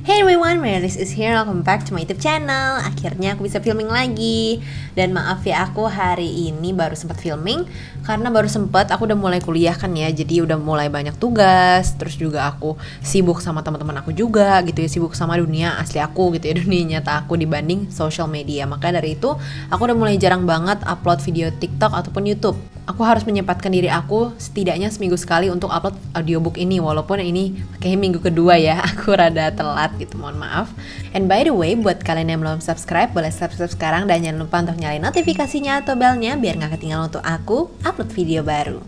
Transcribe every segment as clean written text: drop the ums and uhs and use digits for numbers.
Hey everyone, Meredith is here. Welcome back to my YouTube channel. Akhirnya aku bisa filming lagi. Dan maaf ya, aku hari ini baru sempat filming karena baru sempat aku udah mulai kuliah kan ya. Jadi udah mulai banyak tugas. Terus juga aku sibuk sama teman-teman aku juga gitu ya, sibuk sama dunia asli aku gitu ya, dunia nyata aku dibanding social media. Maka dari itu, aku udah mulai jarang banget upload video TikTok ataupun YouTube. Aku harus menyempatkan diri aku setidaknya seminggu sekali untuk upload audiobook ini. Walaupun ini kayaknya minggu kedua ya, aku rada telat gitu, mohon maaf. And by the way, buat kalian yang belum subscribe, boleh subscribe sekarang. Dan jangan lupa untuk nyalain notifikasinya atau belnya biar gak ketinggalan untuk aku upload video baru.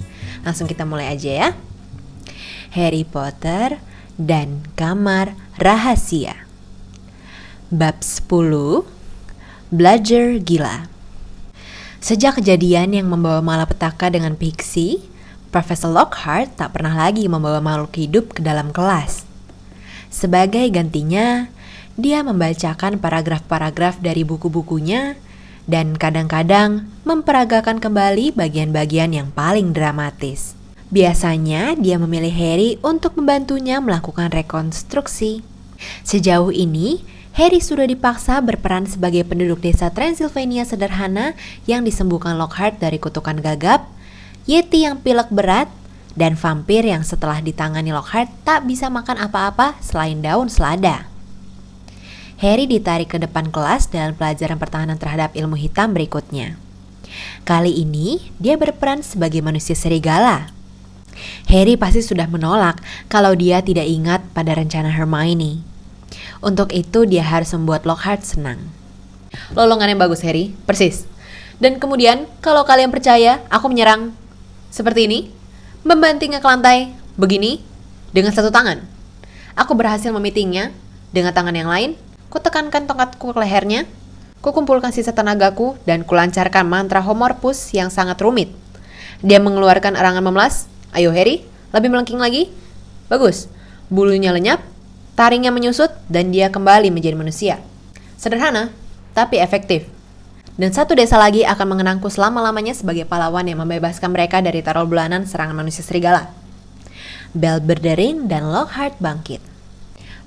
Langsung kita mulai aja ya. Harry Potter dan Kamar Rahasia. Bab 10, Belajar Gila. Sejak kejadian yang membawa malapetaka dengan Pixie, Profesor Lockhart tak pernah lagi membawa makhluk hidup ke dalam kelas. Sebagai gantinya, dia membacakan paragraf-paragraf dari buku-bukunya dan kadang-kadang memperagakan kembali bagian-bagian yang paling dramatis. Biasanya dia memilih Harry untuk membantunya melakukan rekonstruksi. Sejauh ini, Harry sudah dipaksa berperan sebagai penduduk desa Transylvania sederhana yang disembuhkan Lockhart dari kutukan gagap, Yeti yang pilek berat, dan vampir yang setelah ditangani Lockhart tak bisa makan apa-apa selain daun selada. Harry ditarik ke depan kelas dalam pelajaran pertahanan terhadap ilmu hitam berikutnya. Kali ini dia berperan sebagai manusia serigala. Harry pasti sudah menolak kalau dia tidak ingat pada rencana Hermione. Untuk itu dia harus membuat Lockhart senang. Lolongan yang bagus, Harry, persis. Dan kemudian kalau kalian percaya, aku menyerang seperti ini, membantingnya ke lantai, begini, dengan satu tangan. Aku berhasil memitingnya dengan tangan yang lain. Kutekankan tongkatku ke lehernya, kukumpulkan sisa tenagaku, dan kulancarkan mantra Homorpus yang sangat rumit. Dia mengeluarkan erangan memelas. Ayo Harry, lebih melengking lagi. Bagus, bulunya lenyap, taringnya menyusut, dan dia kembali menjadi manusia. Sederhana, tapi efektif. Dan satu desa lagi akan mengenangku selama-lamanya sebagai pahlawan yang membebaskan mereka dari teror bulanan serangan manusia serigala. Bel berdering dan Lockhart bangkit.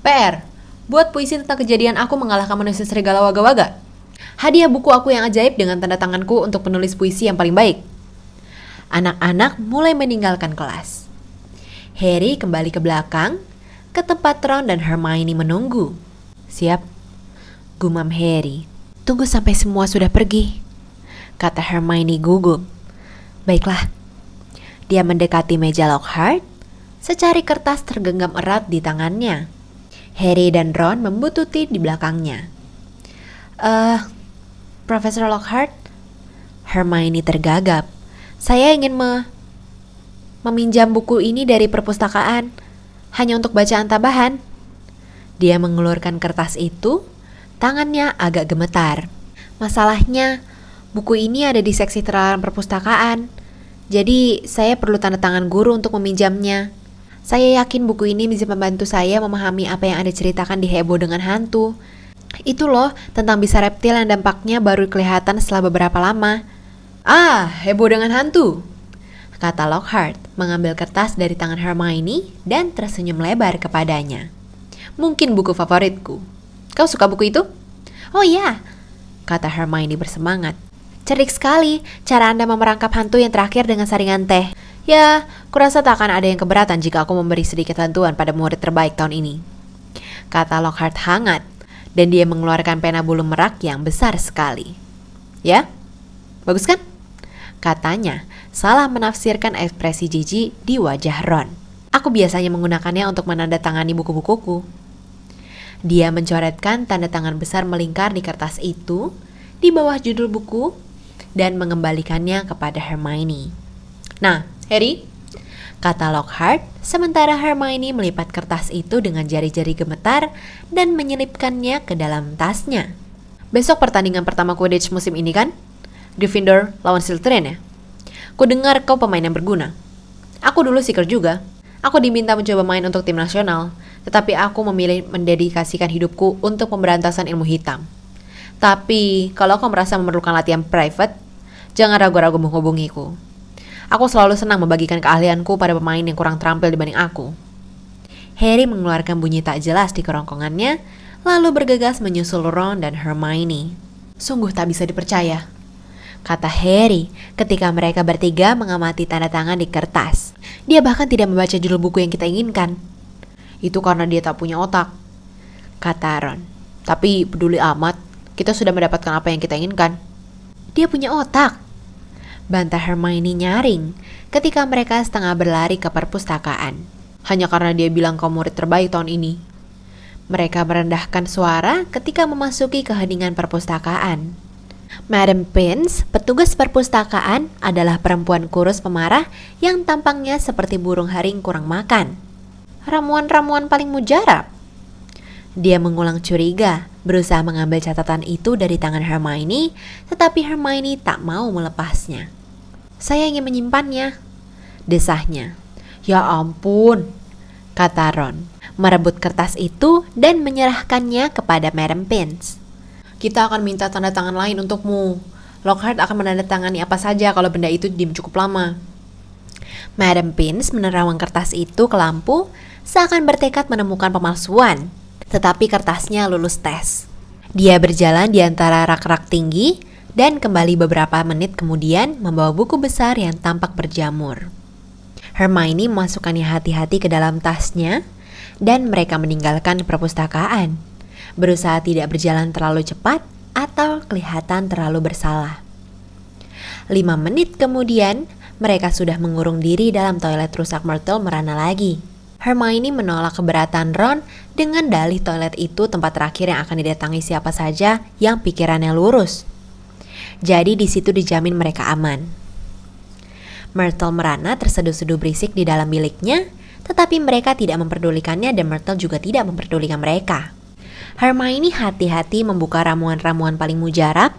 PR, buat puisi tentang kejadian aku mengalahkan manusia serigala waga-waga. Hadiah buku aku yang ajaib dengan tanda tanganku untuk penulis puisi yang paling baik. Anak-anak mulai meninggalkan kelas. Harry kembali ke belakang, ke tempat Ron dan Hermione menunggu. Siap, gumam Harry. Tunggu sampai semua sudah pergi, kata Hermione gugup. Baiklah. Dia mendekati meja Lockhart, secari kertas tergenggam erat di tangannya. Harry dan Ron membututi di belakangnya. Profesor Lockhart? Hermione tergagap. Saya ingin meminjam buku ini dari perpustakaan, hanya untuk bacaan tambahan. Dia mengeluarkan kertas itu, tangannya agak gemetar. Masalahnya, buku ini ada di seksi terlarang perpustakaan. Jadi, saya perlu tanda tangan guru untuk meminjamnya. Saya yakin buku ini bisa membantu saya memahami apa yang Anda ceritakan di Heboh dengan Hantu. Itu loh, tentang bisa reptil yang dampaknya baru kelihatan setelah beberapa lama. Ah, Heboh dengan Hantu, kata Lockhart, mengambil kertas dari tangan Hermione dan tersenyum lebar kepadanya. Mungkin buku favoritku. Kau suka buku itu? Oh iya, kata Hermione bersemangat. Cerdik sekali cara Anda memerangkap hantu yang terakhir dengan saringan teh. Ya, kurasa tak akan ada yang keberatan jika aku memberi sedikit bantuan pada murid terbaik tahun ini, kata Lockhart hangat, dan dia mengeluarkan pena bulu merak yang besar sekali. Ya, bagus kan? Katanya, salah menafsirkan ekspresi jijik di wajah Ron. Aku biasanya menggunakannya untuk menandatangani buku-bukuku. Dia mencoretkan tanda tangan besar melingkar di kertas itu, di bawah judul buku, dan mengembalikannya kepada Hermione. Nah, Harry, kata Lockhart, sementara Hermione melipat kertas itu dengan jari-jari gemetar dan menyelipkannya ke dalam tasnya. Besok pertandingan pertama Quidditch musim ini kan? Gryffindor lawan Slytherin ya? Kudengar kau pemain yang berguna. Aku dulu seeker juga. Aku diminta mencoba main untuk tim nasional, tetapi aku memilih mendedikasikan hidupku untuk pemberantasan ilmu hitam. Tapi, kalau kau merasa memerlukan latihan private, jangan ragu-ragu menghubungiku. Aku selalu senang membagikan keahlianku pada pemain yang kurang terampil dibanding aku. Harry mengeluarkan bunyi tak jelas di kerongkongannya, lalu bergegas menyusul Ron dan Hermione. Sungguh tak bisa dipercaya, kata Harry ketika mereka bertiga mengamati tanda tangan di kertas. Dia bahkan tidak membaca judul buku yang kita inginkan. Itu karena dia tak punya otak, kata Ron. Tapi peduli amat, kita sudah mendapatkan apa yang kita inginkan. Dia punya otak, bantah Hermione nyaring ketika mereka setengah berlari ke perpustakaan. Hanya karena dia bilang kau murid terbaik tahun ini. Mereka merendahkan suara ketika memasuki keheningan perpustakaan. Madam Pince, petugas perpustakaan, adalah perempuan kurus pemarah yang tampangnya seperti burung haring kurang makan. Ramuan-ramuan paling mujarab. Dia mengulang curiga, berusaha mengambil catatan itu dari tangan Hermione, tetapi Hermione tak mau melepasnya. Saya ingin menyimpannya, desahnya. Ya ampun, kata Ron, merebut kertas itu dan menyerahkannya kepada Madam Pince. Kita akan minta tanda tangan lain untukmu. Lockhart akan menandatangani apa saja kalau benda itu diam cukup lama. Madam Pince menerawang kertas itu ke lampu, seakan bertekad menemukan pemalsuan. Tetapi kertasnya lulus tes. Dia berjalan di antara rak-rak tinggi dan kembali beberapa menit kemudian membawa buku besar yang tampak berjamur. Hermione memasukkannya hati-hati ke dalam tasnya dan mereka meninggalkan perpustakaan, berusaha tidak berjalan terlalu cepat atau kelihatan terlalu bersalah. 5 menit kemudian, mereka sudah mengurung diri dalam toilet rusak Myrtle merana lagi. Hermione menolak keberatan Ron dengan dalih toilet itu tempat terakhir yang akan didatangi siapa saja yang pikirannya lurus. Jadi di situ dijamin mereka aman. Myrtle merana terseduh-seduh berisik di dalam biliknya, tetapi mereka tidak memperdulikannya dan Myrtle juga tidak memperdulikan mereka. Hermione hati-hati membuka ramuan-ramuan paling mujarab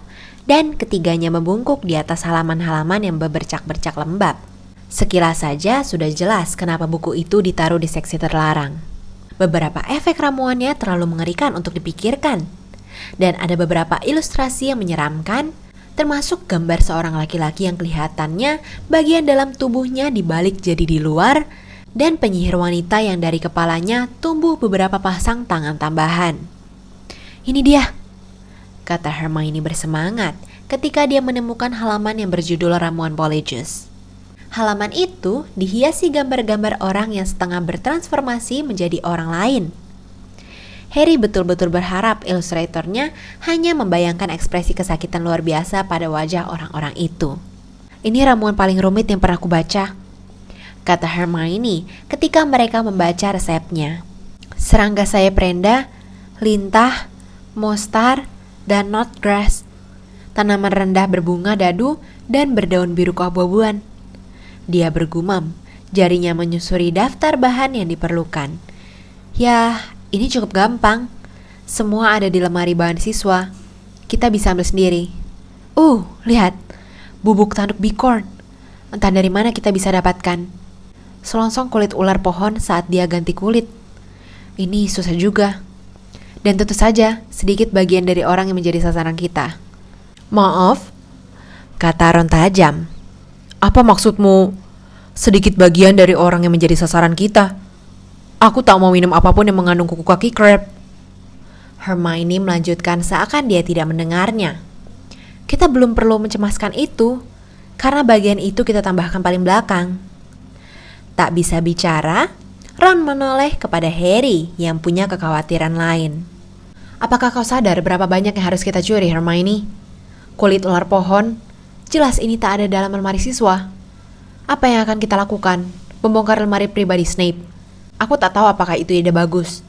dan ketiganya membungkuk di atas halaman-halaman yang berbercak-bercak lembab. Sekilas saja sudah jelas kenapa buku itu ditaruh di seksi terlarang. Beberapa efek ramuannya terlalu mengerikan untuk dipikirkan. Dan ada beberapa ilustrasi yang menyeramkan, termasuk gambar seorang laki-laki yang kelihatannya bagian dalam tubuhnya dibalik jadi di luar, dan penyihir wanita yang dari kepalanya tumbuh beberapa pasang tangan tambahan. Ini dia, kata Hermione bersemangat ketika dia menemukan halaman yang berjudul Ramuan Polyjuice. Halaman itu dihiasi gambar-gambar orang yang setengah bertransformasi menjadi orang lain. Harry betul-betul berharap ilustratornya hanya membayangkan ekspresi kesakitan luar biasa pada wajah orang-orang itu. Ini ramuan paling rumit yang pernah aku baca, kata Hermione ketika mereka membaca resepnya. Serangga sayap renda, lintah, mostar, dan knotgrass. Tanaman rendah berbunga dadu dan berdaun biru keabu-abuan. Dia bergumam, jarinya menyusuri daftar bahan yang diperlukan. Ya, ini cukup gampang. Semua ada di lemari bahan siswa. Kita bisa ambil sendiri. Lihat. Bubuk tanduk bicorn. Entah dari mana kita bisa dapatkan. Selongsong kulit ular pohon saat dia ganti kulit. Ini susah juga. Dan tentu saja sedikit bagian dari orang yang menjadi sasaran kita. Maaf, kata Ron tajam. Apa maksudmu? Sedikit bagian dari orang yang menjadi sasaran kita. Aku tak mau minum apapun yang mengandung kuku kaki crab. Hermione melanjutkan seakan dia tidak mendengarnya. Kita belum perlu mencemaskan itu, karena bagian itu kita tambahkan paling belakang. Tak bisa bicara, Ron menoleh kepada Harry yang punya kekhawatiran lain. Apakah kau sadar berapa banyak yang harus kita curi, Hermione? Kulit ular pohon, jelas ini tak ada dalam lemari siswa. Apa yang akan kita lakukan? Membongkar lemari pribadi Snape? Aku tak tahu apakah itu ide bagus.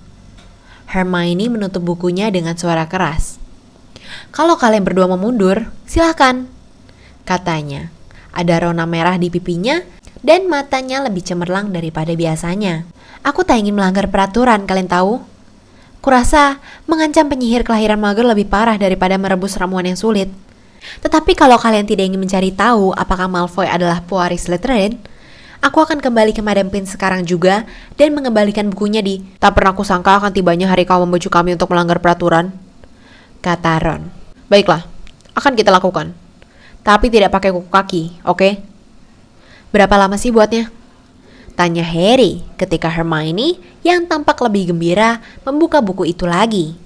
Hermione menutup bukunya dengan suara keras. Kalau kalian berdua mau mundur, silakan, katanya. Ada rona merah di pipinya dan matanya lebih cemerlang daripada biasanya. Aku tak ingin melanggar peraturan, kalian tahu. Kurasa mengancam penyihir kelahiran mager lebih parah daripada merebus ramuan yang sulit. Tetapi kalau kalian tidak ingin mencari tahu apakah Malfoy adalah pewaris Slytherin, aku akan kembali ke Madam Pince sekarang juga dan mengembalikan bukunya di tak pernah kusangka akan tibanya hari kau membujuk kami untuk melanggar peraturan, kata Ron. Baiklah, akan kita lakukan. Tapi tidak pakai kuku kaki, oke? Berapa lama sih buatnya? Tanya Harry ketika Hermione yang tampak lebih gembira membuka buku itu lagi.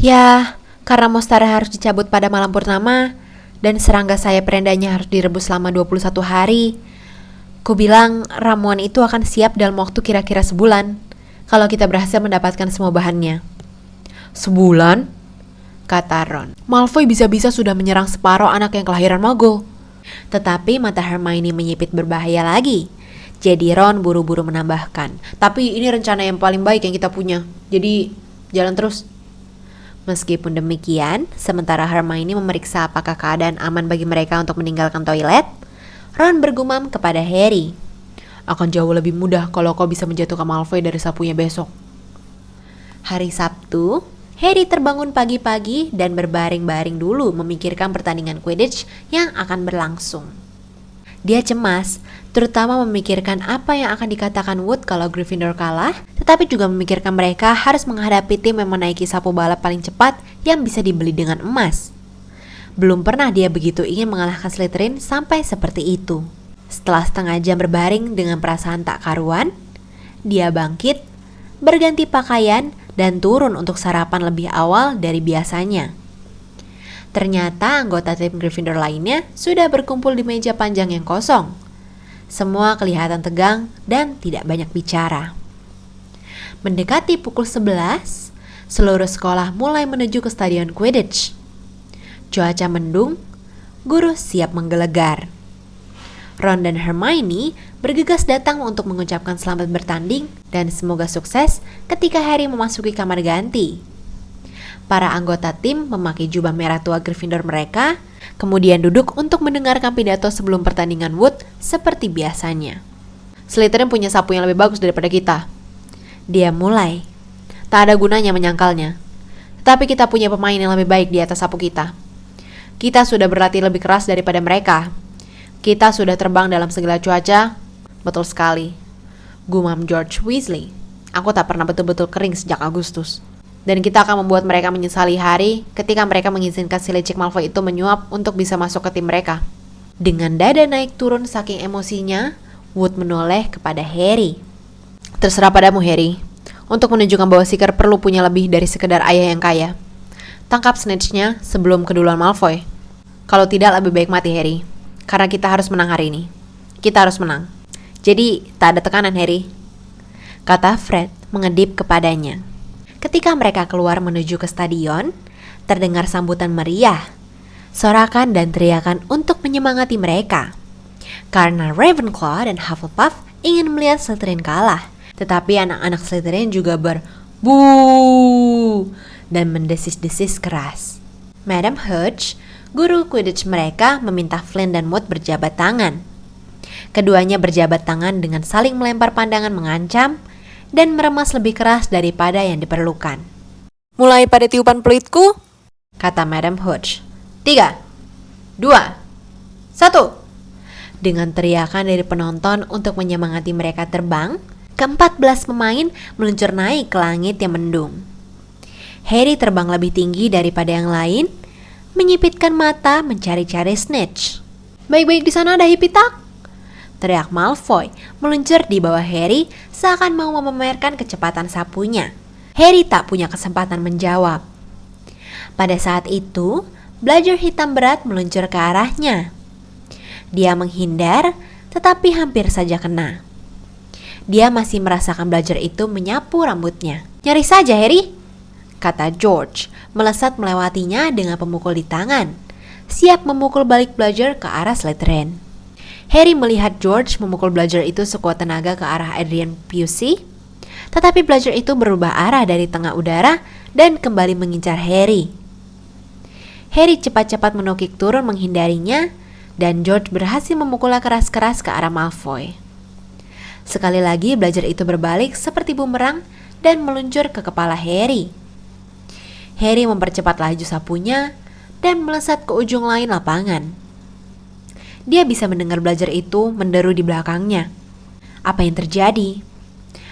Ya, karena Mostara harus dicabut pada malam purnama dan serangga sayap rendahnya harus direbus selama 21 hari. Ku bilang ramuan itu akan siap dalam waktu kira-kira sebulan kalau kita berhasil mendapatkan semua bahannya. Sebulan? Kata Ron. Malfoy bisa-bisa sudah menyerang separuh anak yang kelahiran Muggle. Tetapi mata Hermione menyipit berbahaya lagi. Jadi Ron buru-buru menambahkan, tapi ini rencana yang paling baik yang kita punya. Jadi jalan terus. Meskipun demikian, sementara Hermione memeriksa apakah keadaan aman bagi mereka untuk meninggalkan toilet, Ron bergumam kepada Harry, akan jauh lebih mudah kalau kau bisa menjatuhkan Malfoy dari sapunya besok. Hari Sabtu, Harry terbangun pagi-pagi dan berbaring-baring dulu memikirkan pertandingan Quidditch yang akan berlangsung. Dia cemas, terutama memikirkan apa yang akan dikatakan Wood kalau Gryffindor kalah, tetapi juga memikirkan mereka harus menghadapi tim yang menaiki sapu balap paling cepat yang bisa dibeli dengan emas. Belum pernah dia begitu ingin mengalahkan Slytherin sampai seperti itu. Setelah setengah jam berbaring dengan perasaan tak karuan, dia bangkit, berganti pakaian, dan turun untuk sarapan lebih awal dari biasanya. Ternyata anggota tim Gryffindor lainnya sudah berkumpul di meja panjang yang kosong. Semua kelihatan tegang dan tidak banyak bicara. Mendekati pukul 11, seluruh sekolah mulai menuju ke stadion Quidditch. Cuaca mendung, guru siap menggelegar. Ron dan Hermione bergegas datang untuk mengucapkan selamat bertanding dan semoga sukses ketika Harry memasuki kamar ganti. Para anggota tim memakai jubah merah tua Gryffindor mereka, kemudian duduk untuk mendengarkan pidato sebelum pertandingan Wood seperti biasanya. Slytherin punya sapu yang lebih bagus daripada kita. Dia mulai. Tak ada gunanya menyangkalnya. Tetapi kita punya pemain yang lebih baik di atas sapu kita. Kita sudah berlatih lebih keras daripada mereka. Kita sudah terbang dalam segala cuaca. Betul sekali. Gumam George Weasley. Aku tak pernah betul-betul kering sejak Agustus. Dan kita akan membuat mereka menyesali hari ketika mereka mengizinkan si licik Malfoy itu menyuap untuk bisa masuk ke tim mereka. Dengan dada naik turun saking emosinya, Wood menoleh kepada Harry. Terserah padamu, Harry. Untuk menunjukkan bahwa Seeker perlu punya lebih dari sekedar ayah yang kaya. Tangkap snitch-nya sebelum keduluan Malfoy. Kalau tidak, lebih baik mati, Harry. Karena kita harus menang hari ini. Kita harus menang. Jadi, tak ada tekanan, Harry. Kata Fred mengedip kepadanya. Ketika mereka keluar menuju ke stadion, terdengar sambutan meriah, sorakan dan teriakan untuk menyemangati mereka. Karena Ravenclaw dan Hufflepuff ingin melihat Slytherin kalah, tetapi anak-anak Slytherin juga "Boo!" dan mendesis-desis keras. Madam Hudge, guru Quidditch mereka, meminta Flynn dan Mood berjabat tangan. Keduanya berjabat tangan dengan saling melempar pandangan mengancam dan meremas lebih keras daripada yang diperlukan. Mulai pada tiupan peluitku, kata Madam Hudge. 3, 2, 1. Dengan teriakan dari penonton untuk menyemangati mereka terbang, ke-14 pemain meluncur naik ke langit yang mendung. Harry terbang lebih tinggi daripada yang lain, menyipitkan mata mencari-cari snitch. Baik-baik di sana ada Hippitak, teriak Malfoy, meluncur di bawah Harry seakan mau memamerkan kecepatan sapunya. Harry tak punya kesempatan menjawab. Pada saat itu, Bludger hitam berat meluncur ke arahnya. Dia menghindar, tetapi hampir saja kena. Dia masih merasakan Bludger itu menyapu rambutnya. Nyari saja, Harry, kata George, melesat melewatinya dengan pemukul di tangan, siap memukul balik Bludger ke arah Slytherin. Harry melihat George memukul Bludger itu sekuat tenaga ke arah Adrian Pusey, tetapi Bludger itu berubah arah dari tengah udara dan kembali mengincar Harry. Harry cepat-cepat menukik turun menghindarinya, dan George berhasil memukulnya keras-keras ke arah Malfoy. Sekali lagi Bludger itu berbalik seperti bumerang dan meluncur ke kepala Harry. Harry mempercepat laju sapunya dan melesat ke ujung lain lapangan. Dia bisa mendengar Bludger itu menderu di belakangnya. Apa yang terjadi?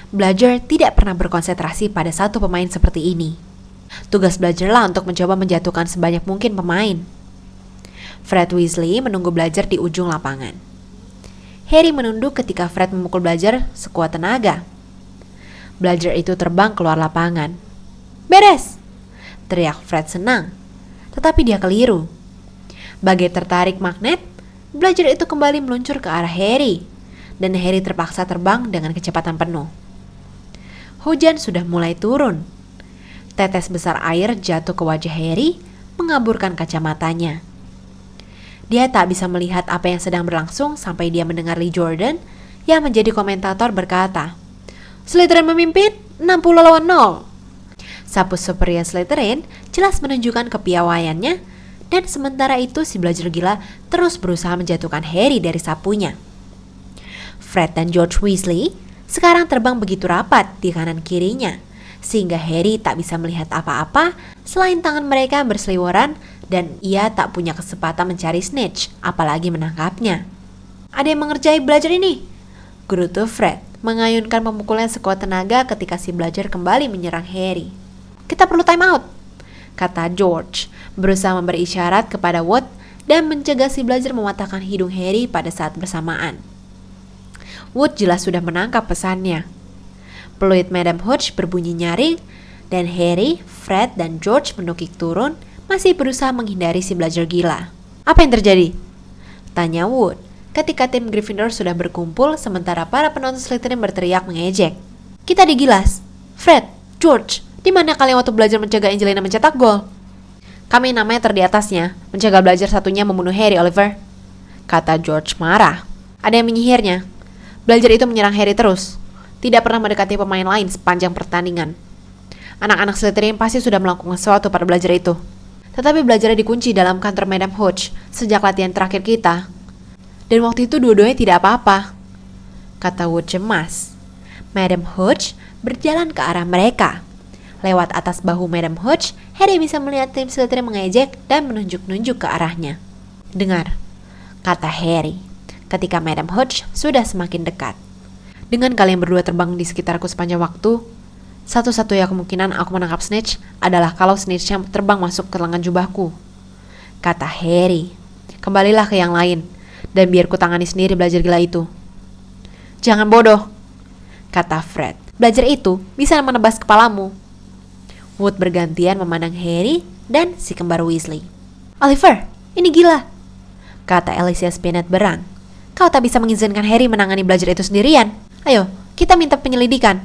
Bludger tidak pernah berkonsentrasi pada satu pemain seperti ini. Tugas Bludger lah untuk mencoba menjatuhkan sebanyak mungkin pemain. Fred Weasley menunggu Bludger di ujung lapangan. Harry menunduk ketika Fred memukul Bludger sekuat tenaga. Bludger itu terbang keluar lapangan. "Beres!" teriak Fred senang. Tetapi dia keliru. Bagai tertarik magnet, Bludger itu kembali meluncur ke arah Harry, dan Harry terpaksa terbang dengan kecepatan penuh. Hujan sudah mulai turun. Tetes besar air jatuh ke wajah Harry, mengaburkan kacamatanya. Dia tak bisa melihat apa yang sedang berlangsung sampai dia mendengar Lee Jordan yang menjadi komentator berkata, "Slytherin memimpin 60-0. Sapu superior Slytherin jelas menunjukkan kepiawaiannya, dan sementara itu si Bludger gila terus berusaha menjatuhkan Harry dari sapunya. Fred dan George Weasley sekarang terbang begitu rapat di kanan kirinya, sehingga Harry tak bisa melihat apa-apa selain tangan mereka berseliweran dan ia tak punya kesempatan mencari Snitch, apalagi menangkapnya. "Ada yang mengerjai Bludger ini," gerutu Fred, mengayunkan pemukulan sekuat tenaga ketika si Bludger kembali menyerang Harry. "Kita perlu time out," kata George, berusaha memberi isyarat kepada Wood dan mencegah si Bludger mematahkan hidung Harry pada saat bersamaan. Wood jelas sudah menangkap pesannya. Peluit Madam Hooch berbunyi nyaring, dan Harry, Fred, dan George menukik turun, masih berusaha menghindari si Bludger gila. "Apa yang terjadi?" tanya Wood ketika tim Gryffindor sudah berkumpul sementara para penonton Slytherin berteriak mengejek. "Kita digilas. Fred, George, di mana kalian waktu belajar mencegah Angelina mencetak gol?" "Kami namanya di atasnya, mencegah belajar satunya membunuh Harry, Oliver," kata George marah. "Ada yang menyihirnya. Belajar itu menyerang Harry terus. Tidak pernah mendekati pemain lain sepanjang pertandingan. Anak-anak Slytherin pasti sudah melakukan sesuatu pada belajar itu. Tetapi belajarnya dikunci dalam kantor Madam Hooch sejak latihan terakhir kita. Dan waktu itu dua-duanya tidak apa-apa," kata Wood cemas. Madam Hooch berjalan ke arah mereka. Lewat atas bahu Madam Hooch, Harry bisa melihat tim Slytherin mengejek dan menunjuk-nunjuk ke arahnya. "Dengar," kata Harry, ketika Madam Hooch sudah semakin dekat. "Dengan kalian berdua terbang di sekitarku sepanjang waktu, satu-satunya kemungkinan aku menangkap Snitch adalah kalau Snitchnya terbang masuk ke lengan jubahku," kata Harry. "Kembalilah ke yang lain, dan biar ku tangani sendiri belajar gila itu." "Jangan bodoh," kata Fred. "Belajar itu bisa menebas kepalamu." Wood bergantian memandang Harry dan si kembar Weasley. "Oliver, ini gila," kata Alicia Spinnet berang. "Kau tak bisa mengizinkan Harry menangani belajar itu sendirian. Ayo, kita minta penyelidikan.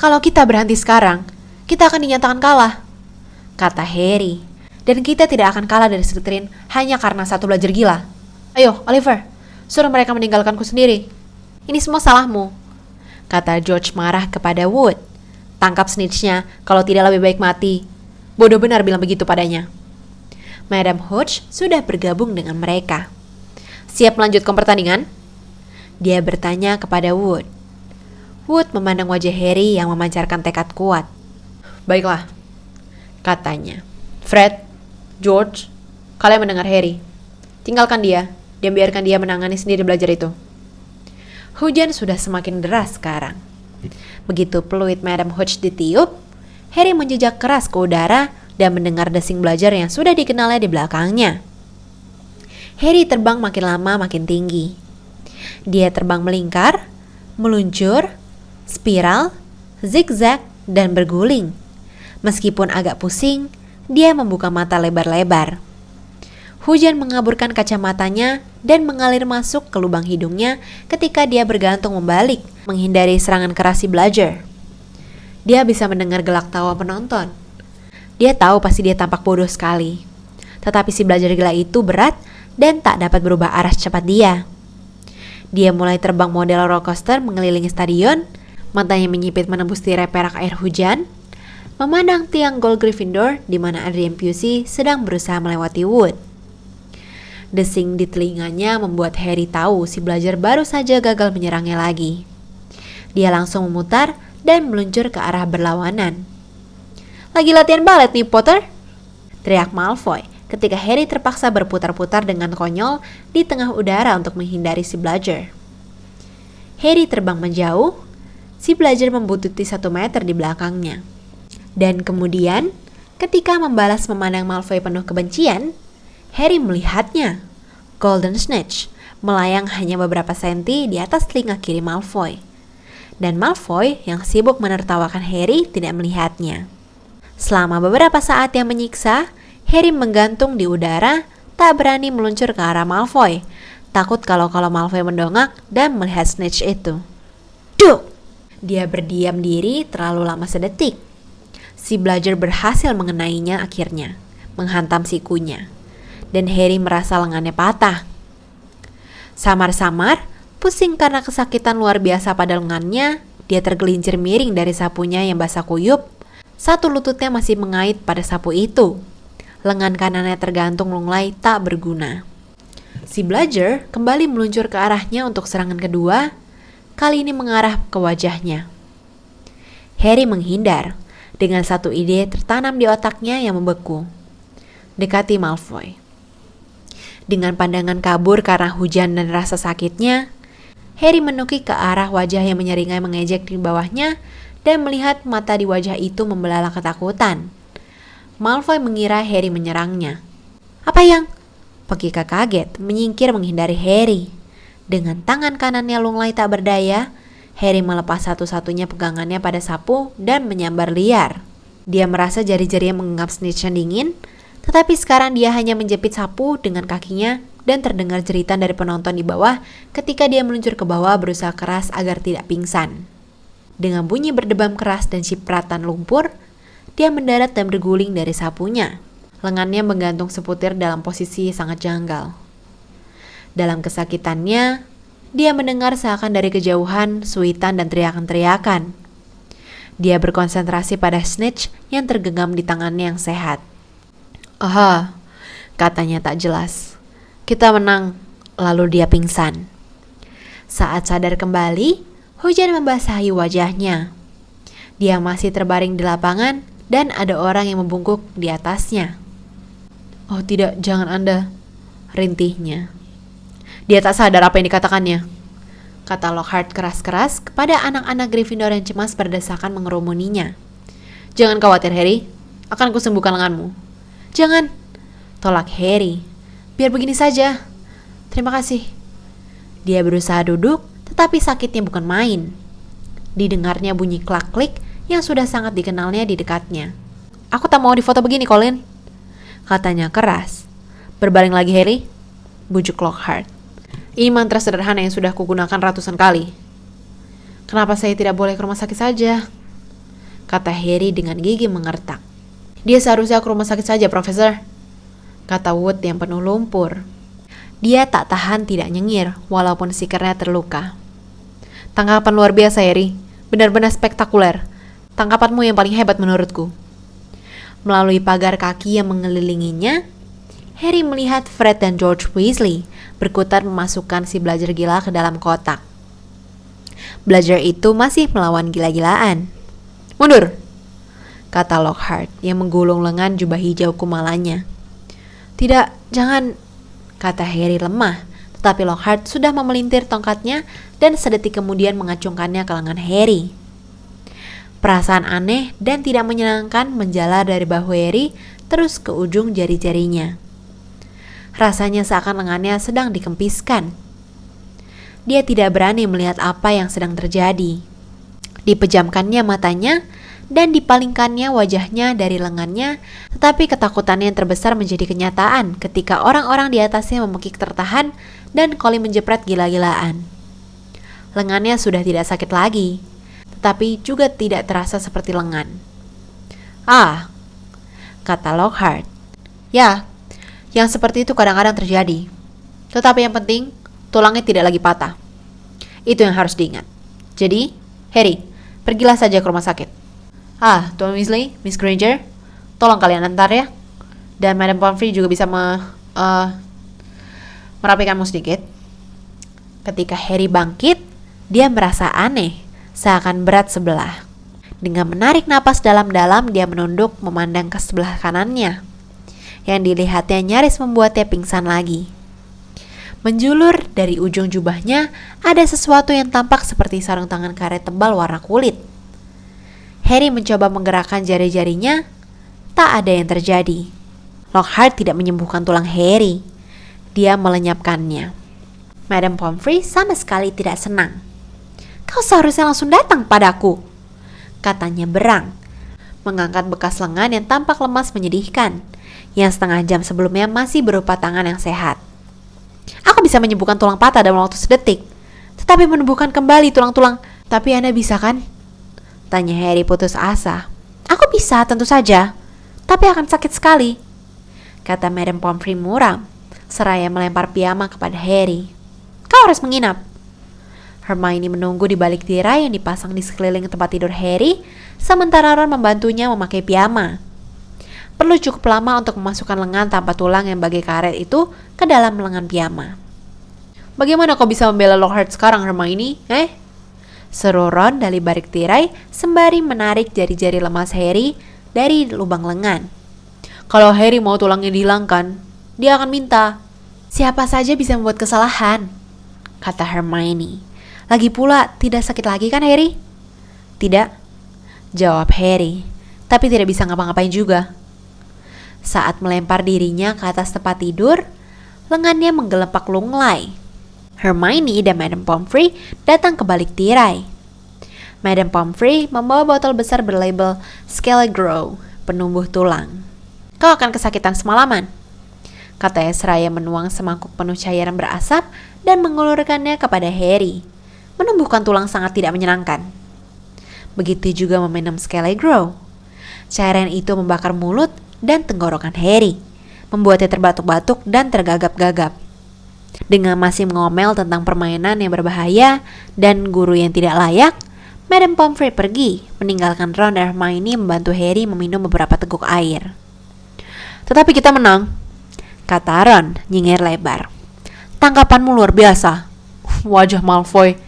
Kalau kita berhenti sekarang, kita akan dinyatakan kalah," kata Harry. "Dan kita tidak akan kalah dari Slytherin hanya karena satu belajar gila. Ayo, Oliver, suruh mereka meninggalkanku sendiri. Ini semua salahmu," kata George marah kepada Wood. "Tangkap Snitchnya, kalau tidak lebih baik mati." Bodoh benar bilang begitu padanya. Madam Hooch sudah bergabung dengan mereka. "Siap melanjutkan pertandingan?" dia bertanya kepada Wood. Wood memandang wajah Harry yang memancarkan tekad kuat. "Baiklah," katanya. "Fred, George, kalian mendengar Harry. Tinggalkan dia dan biarkan dia menangani sendiri belajar itu." Hujan sudah semakin deras sekarang. Begitu peluit Madam Hooch ditiup, Harry menjejak keras ke udara dan mendengar desing belajar yang sudah dikenalnya di belakangnya. Harry terbang makin lama makin tinggi. Dia terbang melingkar, meluncur, spiral, zigzag, dan berguling. Meskipun agak pusing, dia membuka mata lebar-lebar. Hujan mengaburkan kacamatanya dan mengalir masuk ke lubang hidungnya ketika dia bergantung membalik, menghindari serangan keras si Bludger. Dia bisa mendengar gelak tawa penonton. Dia tahu pasti dia tampak bodoh sekali. Tetapi si Bludger gila itu berat dan tak dapat berubah arah secepat dia. Dia mulai terbang model roller coaster mengelilingi stadion, matanya menyipit menembus tirai perak air hujan, memandang tiang gol Gryffindor di mana Adrian Pusey sedang berusaha melewati Wood. Desing di telinganya membuat Harry tahu si Bludger baru saja gagal menyerangnya lagi. Dia langsung memutar dan meluncur ke arah berlawanan. "Lagi latihan balet nih, Potter?" teriak Malfoy ketika Harry terpaksa berputar-putar dengan konyol di tengah udara untuk menghindari si Bludger. Harry terbang menjauh, si Bludger membututi 1 meter di belakangnya. Dan kemudian, ketika membalas memandang Malfoy penuh kebencian, Harry melihatnya. Golden Snitch melayang hanya beberapa senti di atas telinga kiri Malfoy. Dan Malfoy yang sibuk menertawakan Harry tidak melihatnya. Selama beberapa saat yang menyiksa, Harry menggantung di udara, tak berani meluncur ke arah Malfoy. Takut kalau Malfoy mendongak dan melihat Snitch itu. Duk! Dia berdiam diri terlalu lama sedetik. Si Bludger berhasil mengenainya akhirnya, menghantam sikunya. Dan Harry merasa lengannya patah. Samar-samar, pusing karena kesakitan luar biasa pada lengannya, dia tergelincir miring dari sapunya yang basah kuyup. Satu lututnya masih mengait pada sapu itu. Lengan kanannya tergantung lunglai tak berguna. Si Bludger kembali meluncur ke arahnya untuk serangan kedua, kali ini mengarah ke wajahnya. Harry menghindar, dengan satu ide tertanam di otaknya yang membeku. Dekati Malfoy. Dengan pandangan kabur karena hujan dan rasa sakitnya, Harry menukik ke arah wajah yang menyeringai mengejek di bawahnya dan melihat mata di wajah itu membelalak ketakutan. Malfoy mengira Harry menyerangnya. Apa yang? Pekika kaget, menyingkir menghindari Harry. Dengan tangan kanannya lunglai tak berdaya, Harry melepas satu-satunya pegangannya pada sapu dan menyambar liar. Dia merasa jari-jarinya mengenggam Snitch yang dingin, tetapi sekarang dia hanya menjepit sapu dengan kakinya dan terdengar jeritan dari penonton di bawah ketika dia meluncur ke bawah berusaha keras agar tidak pingsan. Dengan bunyi berdebam keras dan cipratan lumpur, dia mendarat dan berguling dari sapunya. Lengannya menggantung seputir dalam posisi sangat janggal. Dalam kesakitannya, dia mendengar seakan dari kejauhan suitan dan teriakan-teriakan. Dia berkonsentrasi pada Snitch yang tergenggam di tangannya yang sehat. "Aha," katanya tak jelas. "Kita menang." Lalu dia pingsan. Saat sadar kembali, hujan membasahi wajahnya. Dia masih terbaring di lapangan dan ada orang yang membungkuk di atasnya. "Oh tidak, jangan Anda," rintihnya. "Dia tak sadar apa yang dikatakannya," kata Lockhart keras-keras kepada anak-anak Gryffindor yang cemas berdesakan mengerumuninya. "Jangan khawatir Harry, akan kusembuhkan lenganmu." "Jangan," tolak Harry. "Biar begini saja." "Terima kasih." Dia berusaha duduk, tetapi sakitnya bukan main. Didengarnya bunyi klak-klik yang sudah sangat dikenalnya di dekatnya. "Aku tak mau difoto begini, Colin," katanya keras. "Berbaring lagi Harry," bujuk Lockhart. "Ini mantra sederhana yang sudah kugunakan ratusan kali." "Kenapa saya tidak boleh ke rumah sakit saja?" kata Harry dengan gigi mengertak. "Dia seharusnya ke rumah sakit saja, Profesor," kata Wood yang penuh lumpur. Dia tak tahan tidak nyengir, walaupun sikernya terluka. "Tangkapan luar biasa, Harry. Benar-benar spektakuler. Tangkapanmu yang paling hebat menurutku." Melalui pagar kaki yang mengelilinginya, Harry melihat Fred dan George Weasley berkutat memasukkan si Bludger gila ke dalam kotak. Bludger itu masih melawan gila-gilaan. "Mundur," kata Lockhart yang menggulung lengan jubah hijau kumalanya. "Tidak, jangan," kata Harry lemah, tetapi Lockhart sudah memelintir tongkatnya dan sedetik kemudian mengacungkannya ke lengan Harry. Perasaan aneh dan tidak menyenangkan menjalar dari bahu Harry terus ke ujung jari-jarinya. Rasanya seakan lengannya sedang dikempiskan. Dia tidak berani melihat apa yang sedang terjadi. Dipejamkannya matanya dan dipalingkannya wajahnya dari lengannya, tetapi ketakutannya yang terbesar menjadi kenyataan ketika orang-orang di atasnya memekik tertahan dan Colin menjepret gila-gilaan. Lengannya sudah tidak sakit lagi, tetapi juga tidak terasa seperti lengan. "Ah," kata Lockhart. "Ya, yang seperti itu kadang-kadang terjadi. Tetapi yang penting, tulangnya tidak lagi patah. Itu yang harus diingat. Jadi, Harry, pergilah saja ke rumah sakit. Ah, Tuan Weasley, Miss Granger, tolong kalian antar ya. Dan Madam Pomfrey juga bisa merapikanmu sedikit." Ketika Harry bangkit, dia merasa aneh, seakan berat sebelah. Dengan menarik napas dalam-dalam, dia menunduk memandang ke sebelah kanannya. Yang dilihatnya nyaris membuatnya pingsan lagi. Menjulur dari ujung jubahnya, ada sesuatu yang tampak seperti sarung tangan karet tebal warna kulit. Harry mencoba menggerakkan jari-jarinya, tak ada yang terjadi. Lockhart tidak menyembuhkan tulang Harry. Dia melenyapkannya. Madam Pomfrey sama sekali tidak senang. "Kau seharusnya langsung datang padaku," katanya berang, mengangkat bekas lengan yang tampak lemas menyedihkan, yang setengah jam sebelumnya masih berupa tangan yang sehat. "Aku bisa menyembuhkan tulang patah dalam waktu sedetik, tetapi menumbuhkan kembali tulang-tulang. Tapi Anda bisa kan?" tanya Harry putus asa. "Aku bisa, tentu saja, tapi akan sakit sekali," kata Madam Pomfrey muram, seraya melempar piyama kepada Harry. "Kau harus menginap." Hermione menunggu di balik tirai yang dipasang di sekeliling tempat tidur Harry, sementara Ron membantunya memakai piyama. Perlu cukup lama untuk memasukkan lengan tanpa tulang yang bagai karet itu ke dalam lengan piyama. "Bagaimana kau bisa membela Lockhart sekarang, Hermione? Seru Ron dari balik tirai sembari menarik jari-jari lemas Harry dari lubang lengan. "Kalau Harry mau tulangnya dihilangkan, dia akan minta." "Siapa saja bisa membuat kesalahan," kata Hermione. "Lagi pula, tidak sakit lagi kan Harry?" "Tidak," jawab Harry, "tapi tidak bisa ngapa-ngapain juga." Saat melempar dirinya ke atas tempat tidur, lengannya menggelepak lunglai. Hermione dan Madam Pomfrey datang ke balik tirai. Madam Pomfrey membawa botol besar berlabel Skele-Gro, penumbuh tulang. "Kau akan kesakitan semalaman," katanya seraya menuang semangkuk penuh cairan berasap dan mengulurkannya kepada Harry. Menumbuhkan tulang sangat tidak menyenangkan. Begitu juga meminum Skele-Gro. Cairan itu membakar mulut dan tenggorokan Harry, membuatnya terbatuk-batuk dan tergagap-gagap. Dengan masih mengomel tentang permainan yang berbahaya dan guru yang tidak layak, Madam Pomfrey pergi, meninggalkan Ron dan Hermione membantu Harry meminum beberapa teguk air. "Tetapi kita menang," kata Ron, nyengir lebar. "Tangkapanmu luar biasa." "Wajah Malfoy,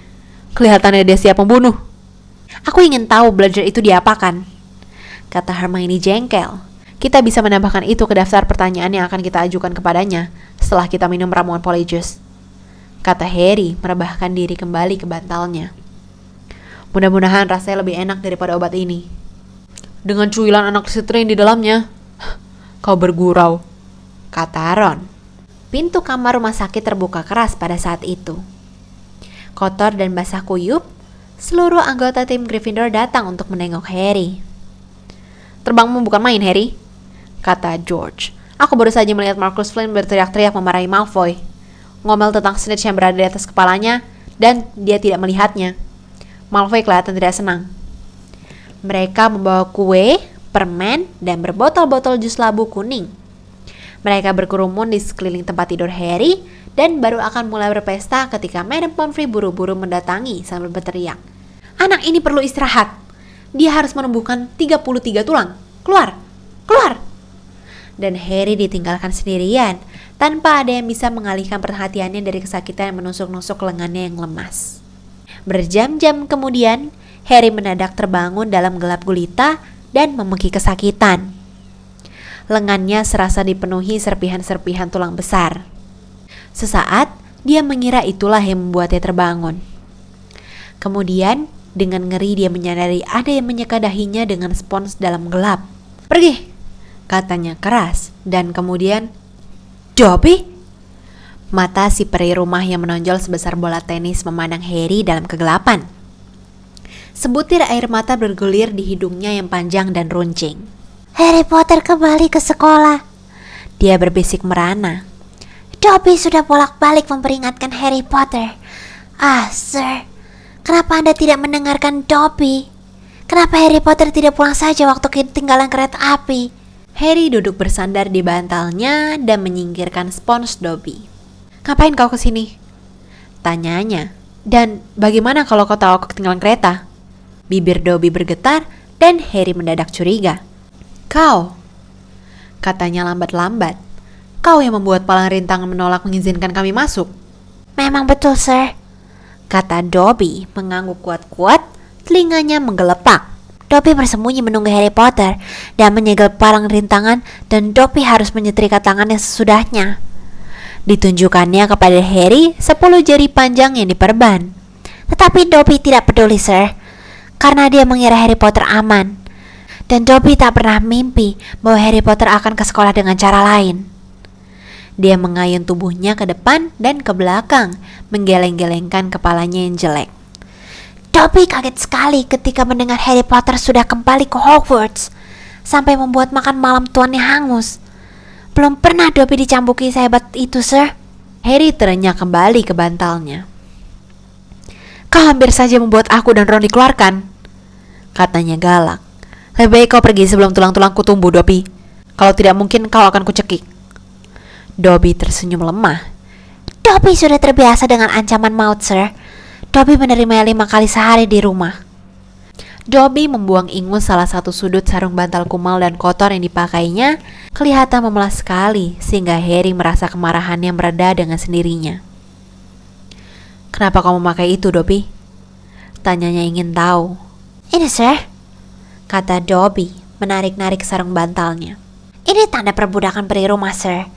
kelihatannya dia siap membunuh." "Aku ingin tahu belajar itu diapakan," kata Hermione jengkel. "Kita bisa menambahkan itu ke daftar pertanyaan yang akan kita ajukan kepadanya setelah kita minum ramuan Polyjuice," kata Harry merebahkan diri kembali ke bantalnya. "Mudah-mudahan rasanya lebih enak daripada obat ini. Dengan cuilan anak setrin di dalamnya." "Kau bergurau," kata Ron. Pintu kamar rumah sakit terbuka keras pada saat itu. Kotor dan basah kuyup, seluruh anggota tim Gryffindor datang untuk menengok Harry. "Terbangmu bukan main, Harry," kata George. "Aku baru saja melihat Marcus Flynn berteriak-teriak memarahi Malfoy. Ngomel tentang snitch yang berada di atas kepalanya dan dia tidak melihatnya. Malfoy kelihatan tidak senang." Mereka membawa kue, permen, dan berbotol-botol jus labu kuning. Mereka berkerumun di sekeliling tempat tidur Harry dan baru akan mulai berpesta ketika Madam Pomfrey buru-buru mendatangi sambil berteriak, "Anak ini perlu istirahat. Dia harus menumbuhkan 33 tulang. Keluar! Keluar!" Dan Harry ditinggalkan sendirian tanpa ada yang bisa mengalihkan perhatiannya dari kesakitan yang menusuk-nusuk lengannya yang lemas. Berjam-jam kemudian, Harry mendadak terbangun dalam gelap gulita dan memeki kesakitan. Lengannya serasa dipenuhi serpihan-serpihan tulang besar. Sesaat, dia mengira itulah yang membuatnya terbangun. Kemudian, dengan ngeri dia menyadari ada yang menyeka dahinya dengan spons dalam gelap. "Pergi!" katanya keras, dan kemudian, "Dobby?" Mata si peri rumah yang menonjol sebesar bola tenis memandang Harry dalam kegelapan. Sebutir air mata bergulir di hidungnya yang panjang dan runcing. "Harry Potter kembali ke sekolah," dia berbisik merana. "Dobby sudah bolak-balik memperingatkan Harry Potter. Ah, Sir, kenapa Anda tidak mendengarkan Dobby? Kenapa Harry Potter tidak pulang saja waktu ketinggalan kereta api?" Harry duduk bersandar di bantalnya dan menyingkirkan spons Dobby. "Ngapain kau kesini?" tanyanya. "Dan bagaimana kalau kau tahu aku ketinggalan kereta?" Bibir Dobby bergetar dan Harry mendadak curiga. "Kau," katanya lambat-lambat. "Kau yang membuat palang rintangan menolak mengizinkan kami masuk." "Memang betul, Sir," kata Dobby mengangguk kuat-kuat, telinganya menggelepak. Dobby bersembunyi menunggu Harry Potter dan menyegel palang rintangan, dan Dobby harus menyetrika tangannya sesudahnya. Ditunjukkannya kepada Harry 10 jari panjang yang diperban. Tetapi Dobby tidak peduli, Sir, karena dia mengira Harry Potter aman. Dan Dobby tak pernah mimpi bahwa Harry Potter akan ke sekolah dengan cara lain. Dia mengayun tubuhnya ke depan dan ke belakang, menggeleng-gelengkan kepalanya yang jelek. Dobby kaget sekali ketika mendengar Harry Potter sudah kembali ke Hogwarts, sampai membuat makan malam tuannya hangus. Belum pernah Dobby dicambuki sehebat itu, Sir. Harry terenyah kembali ke bantalnya. Kau hampir saja membuat aku dan Ron dikeluarkan, katanya galak. Lebih baik kau pergi sebelum tulang-tulangku tumbuh, Dobby. Kalau tidak mungkin kau akan kucekik. Dobby tersenyum lemah. Dobby sudah terbiasa dengan ancaman maut, Sir. Dobby menerimanya 5 kali sehari di rumah. Dobby membuang ingus salah satu sudut sarung bantal kumal dan kotor yang dipakainya, kelihatan memelas sekali sehingga Harry merasa kemarahannya mereda dengan sendirinya. Kenapa kau memakai itu, Dobby? Tanyanya ingin tahu. Ini, Sir, kata Dobby menarik-narik sarung bantalnya. Ini tanda perbudakan peri rumah, Sir.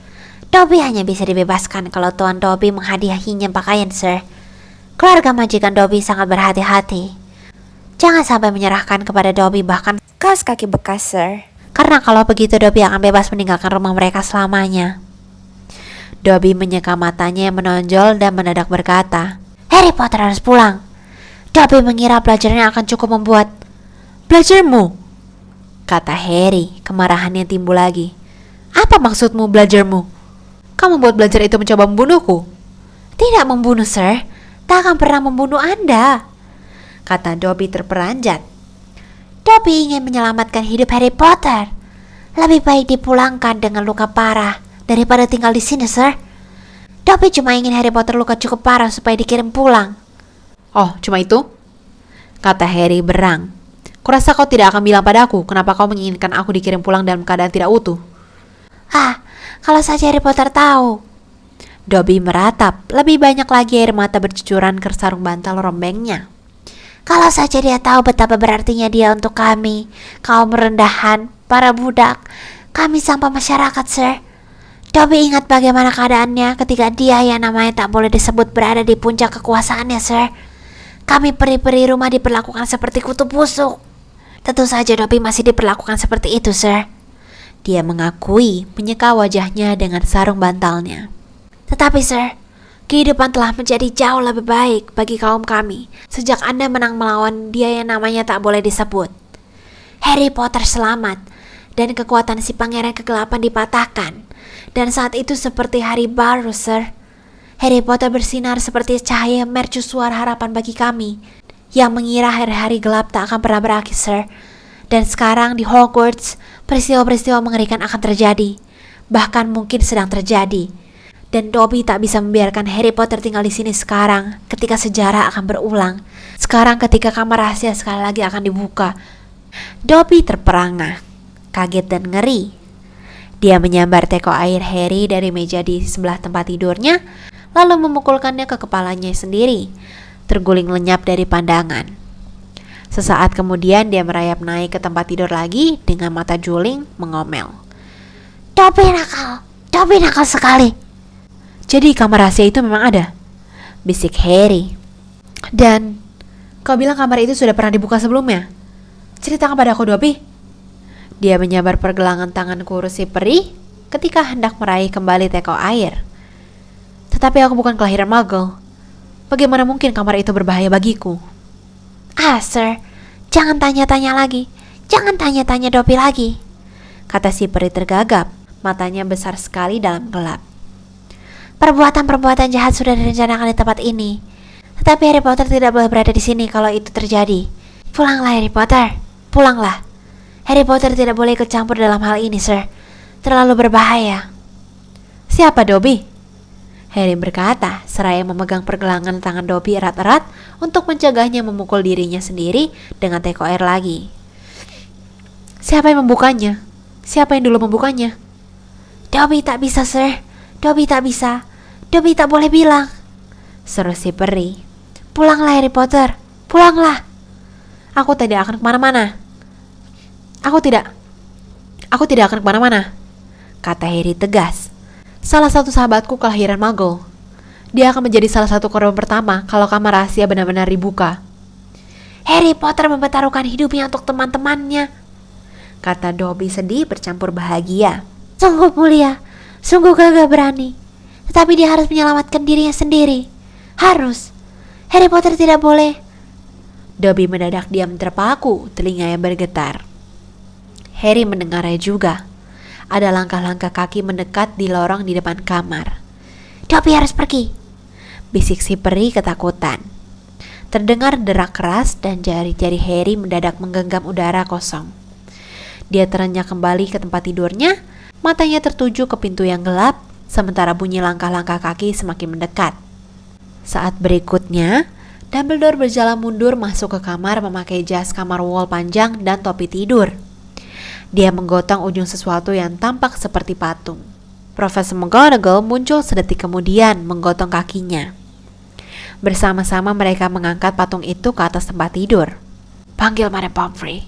Dobby hanya bisa dibebaskan kalau Tuan Dobby menghadiahinya pakaian, Sir. Keluarga majikan Dobby sangat berhati-hati. Jangan sampai menyerahkan kepada Dobby bahkan kaos kaki bekas, Sir. Karena kalau begitu Dobby akan bebas meninggalkan rumah mereka selamanya. Dobby menyeka matanya yang menonjol dan mendadak berkata, Harry Potter harus pulang. Dobby mengira belajarnya akan cukup membuat... Belajarmu? Kata Harry, kemarahannya timbul lagi. Apa maksudmu belajarmu? Kamu membuat belajar itu mencoba membunuhku? Tidak membunuh, Sir. Tak akan pernah membunuh Anda, kata Dobby terperanjat. Dobby ingin menyelamatkan hidup Harry Potter. Lebih baik dipulangkan dengan luka parah daripada tinggal di sini, Sir. Dobby cuma ingin Harry Potter luka cukup parah supaya dikirim pulang. Oh, cuma itu? Kata Harry berang. Kurasa kau tidak akan bilang padaku kenapa kau menginginkan aku dikirim pulang dalam keadaan tidak utuh. Kalau saja Harry Potter tahu. Dobby meratap, lebih banyak lagi air mata bercucuran ke sarung bantal rombengnya. Kalau saja dia tahu betapa berartinya dia untuk kami, kaum rendahan, para budak, kami sampah masyarakat, Sir. Dobby ingat bagaimana keadaannya ketika dia yang namanya tak boleh disebut berada di puncak kekuasaannya, Sir. Kami peri-peri rumah diperlakukan seperti kutu busuk. Tentu saja Dobby masih diperlakukan seperti itu, Sir. Dia mengakui, menyeka wajahnya dengan sarung bantalnya. Tetapi, Sir, kehidupan telah menjadi jauh lebih baik bagi kaum kami sejak Anda menang melawan dia yang namanya tak boleh disebut. Harry Potter selamat dan kekuatan si pangeran kegelapan dipatahkan. Dan saat itu seperti hari baru, Sir. Harry Potter bersinar seperti cahaya mercusuar harapan bagi kami yang mengira hari-hari gelap tak akan pernah berakhir, Sir. Dan sekarang di Hogwarts, peristiwa-peristiwa mengerikan akan terjadi. Bahkan mungkin sedang terjadi. Dan Dobby tak bisa membiarkan Harry Potter tinggal di sini sekarang ketika sejarah akan berulang. Sekarang ketika kamar rahasia sekali lagi akan dibuka. Dobby terperangah, kaget dan ngeri. Dia menyambar teko air Harry dari meja di sebelah tempat tidurnya, lalu memukulkannya ke kepalanya sendiri, terguling lenyap dari pandangan. Sesaat kemudian dia merayap naik ke tempat tidur lagi dengan mata juling mengomel. Dobby nakal sekali. Jadi kamar rahasia itu memang ada? Bisik Harry. Dan kau bilang kamar itu sudah pernah dibuka sebelumnya? Ceritakan padaku, Dobby. Dia menyambar pergelangan tangan kurus si peri ketika hendak meraih kembali teko air. Tetapi aku bukan kelahiran Muggle. Bagaimana mungkin kamar itu berbahaya bagiku? Sir, jangan tanya-tanya lagi. Jangan tanya-tanya Dobby lagi, kata si peri tergagap, matanya besar sekali dalam gelap. Perbuatan-perbuatan jahat sudah direncanakan di tempat ini. Tetapi Harry Potter tidak boleh berada di sini kalau itu terjadi. Pulanglah, Harry Potter. Pulanglah. Harry Potter tidak boleh ikut campur dalam hal ini, Sir. Terlalu berbahaya. Siapa Dobby? Harry berkata, seraya memegang pergelangan tangan Dobby erat-erat untuk mencegahnya memukul dirinya sendiri dengan teko air lagi. Siapa yang membukanya? Siapa yang dulu membukanya? Dobby tak bisa, Sir. Dobby tak bisa. Dobby tak boleh bilang, seru si peri. Pulanglah, Harry Potter. Pulanglah. Aku tidak akan kemana-mana. Aku tidak akan kemana-mana, kata Harry tegas. Salah satu sahabatku kelahiran Muggle. Dia akan menjadi salah satu korban pertama kalau kamar rahasia benar-benar dibuka. Harry Potter mempertaruhkan hidupnya untuk teman-temannya, kata Dobby sedih bercampur bahagia. Sungguh mulia. Sungguh gagah berani. Tetapi dia harus menyelamatkan dirinya sendiri. Harus. Harry Potter tidak boleh. Dobby mendadak diam terpaku, telinganya bergetar. Harry mendengarnya juga. Ada langkah-langkah kaki mendekat di lorong di depan kamar. Dobby harus pergi. Bisik si peri ketakutan. Terdengar derak keras dan jari-jari Harry mendadak menggenggam udara kosong. Dia terenyah kembali ke tempat tidurnya, matanya tertuju ke pintu yang gelap, sementara bunyi langkah-langkah kaki semakin mendekat. Saat berikutnya, Dumbledore berjalan mundur masuk ke kamar memakai jas kamar wol panjang dan topi tidur. Dia menggotong ujung sesuatu yang tampak seperti patung. Profesor McGonagall muncul sedetik kemudian menggotong kakinya. Bersama-sama mereka mengangkat patung itu ke atas tempat tidur. Panggil Madame Pomfrey,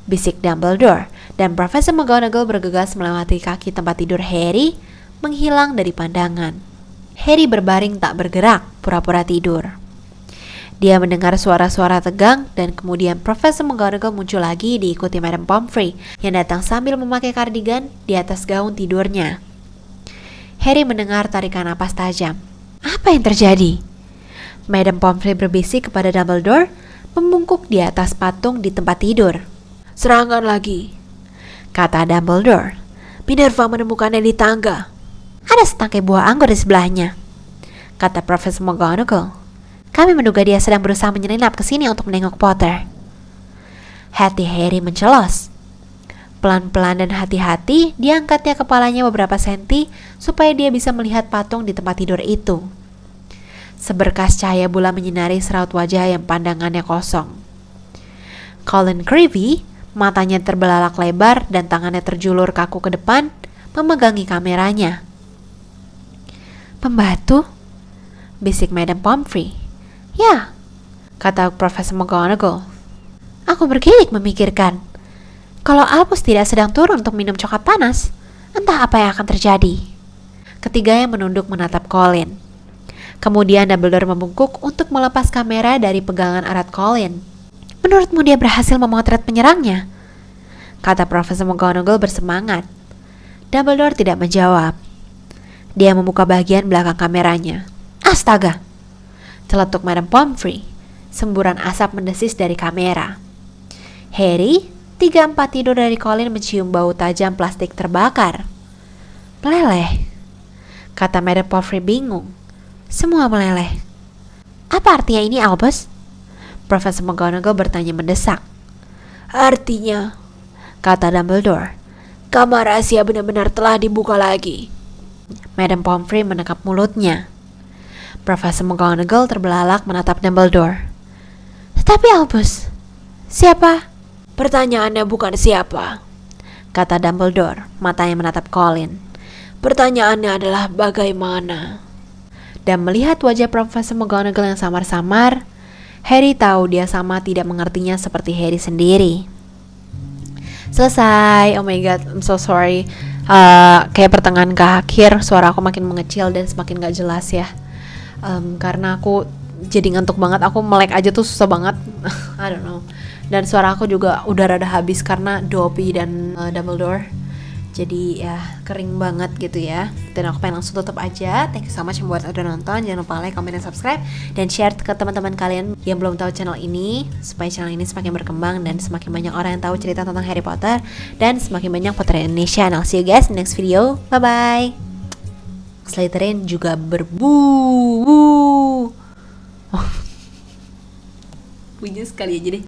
bisik Dumbledore, dan Profesor McGonagall bergegas melewati kaki tempat tidur Harry, menghilang dari pandangan. Harry berbaring tak bergerak, pura-pura tidur. Dia mendengar suara-suara tegang dan kemudian Profesor McGonagall muncul lagi diikuti Madame Pomfrey yang datang sambil memakai kardigan di atas gaun tidurnya. Harry mendengar tarikan napas tajam. apa yang terjadi? Madame Pomfrey berbisik kepada Dumbledore, membungkuk di atas patung di tempat tidur. Serangan lagi, Kata Dumbledore. Minerva menemukannya di tangga. Ada setangkai buah anggur di sebelahnya, kata Profesor McGonagall. Kami menduga dia sedang berusaha menyelinap ke sini untuk menengok Potter. Hati Harry mencelos. Pelan-pelan dan hati-hati, diangkatnya kepalanya beberapa senti supaya dia bisa melihat patung di tempat tidur itu. Seberkas cahaya bulan menyinari seraut wajah yang pandangannya kosong. Colin Creevy, matanya terbelalak lebar dan tangannya terjulur kaku ke depan, memegangi kameranya. Pembantu? Bisik Madame Pomfrey. Ya, Kata Profesor McGonagall. aku bergidik memikirkan. Kalau Albus tidak sedang turun untuk minum coklat panas, entah apa yang akan terjadi. Ketiganya menunduk menatap Colin. Kemudian Dumbledore membungkuk untuk melepas kamera dari pegangan erat Colin. Menurutmu dia berhasil memotret penyerangnya? Kata Profesor McGonagall bersemangat. Dumbledore tidak menjawab. Dia membuka bagian belakang kameranya. Astaga! Celetuk Madame Pomfrey. Semburan asap mendesis dari kamera. Harry, 3/4 tidur dari Colin mencium bau tajam plastik terbakar. Meleleh, kata Madame Pomfrey bingung. Semua meleleh. Apa artinya ini, Albus? Profesor McGonagall bertanya mendesak. Artinya, Kata Dumbledore. kamar rahasia benar-benar telah dibuka lagi. Madame Pomfrey menekap mulutnya. Profesor McGonagall terbelalak menatap Dumbledore. Tetapi Albus, siapa? Pertanyaannya bukan siapa, kata Dumbledore, matanya menatap Colin. Pertanyaannya adalah bagaimana. Dan melihat wajah Profesor McGonagall yang samar-samar, Harry tahu dia sama tidak mengertinya seperti Harry sendiri. Selesai. Oh my god, I'm so sorry. Kayak pertengahan ke akhir suara aku makin mengecil dan semakin gak jelas ya. Karena aku jadi ngantuk banget. Aku melek aja tuh susah banget. I don't know. Dan suara aku juga udah rada habis karena Dobby dan Dumbledore. Jadi ya kering banget gitu ya. Dan aku pengen langsung tutup aja. Thank you so much yang buat udah nonton. Jangan lupa like, comment, dan subscribe. Dan share ke teman-teman kalian yang belum tahu channel ini, supaya channel ini semakin berkembang dan semakin banyak orang yang tahu cerita tentang Harry Potter. Dan semakin banyak Potter Indonesia. And I'll see you guys in the next video. Bye-bye. Slytherin juga berbu. Bunyi sekali aja deh.